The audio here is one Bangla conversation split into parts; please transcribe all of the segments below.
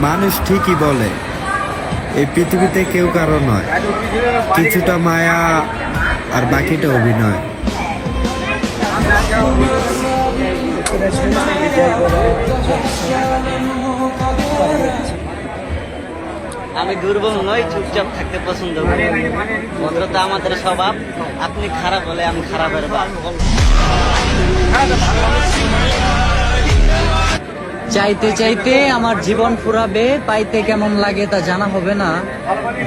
মানুষ ঠিকই বলে এই পৃথিবীতে কেউ কারো নয়, কিছুটা মায়া আর বাকিটা অভিনয়। আমি দুর্বল নই, চুপচাপ থাকতে পছন্দ করি। ভদ্রতা আমাদের স্বভাব। আপনি খারাপ হলে আমি খারাপের বাপ। চাইতে চাইতে আমার জীবন ফুরাবে, পাইতে কেমন লাগে তা জানা হবে না।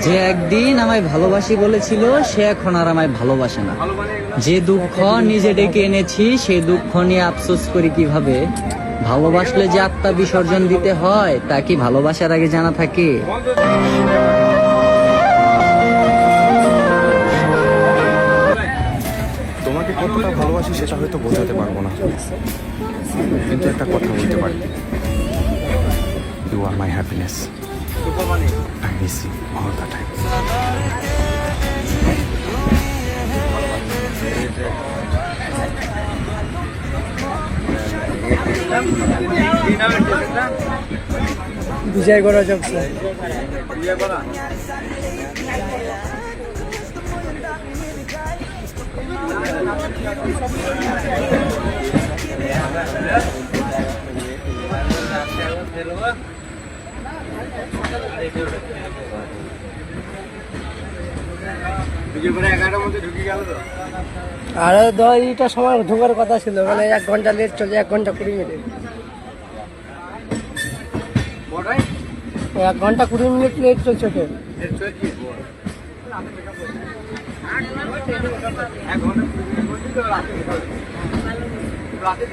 যে একদিন আমায় ভালোবাসি বলেছিল সে এখন আর আমায় ভালোবাসে না। যে দুঃখ নিজে ডেকে এনেছি সেই দুঃখ নিয়ে আফসোস করি কিভাবে। ভালোবাসলে যে আত্মা বিসর্জন দিতে হয় তা কি ভালোবাসার আগে জানা থাকে? তোমাকে কতটা ভালোবাসি সেটা হয়তো বোঝাতে পারবো না, কিন্তু একটা কথা বলতে পারি, you are my happiness, I miss you all the time. বিজয় করা যাচ্ছে। আরে 10টার সময় ঢোকার কথা ছিল, মানে 1 ঘন্টা লেট চলে, 1 ঘন্টা 20 মিনিট। 1 ঘন্টা 20 মিনিট লেট চলছে। রাতে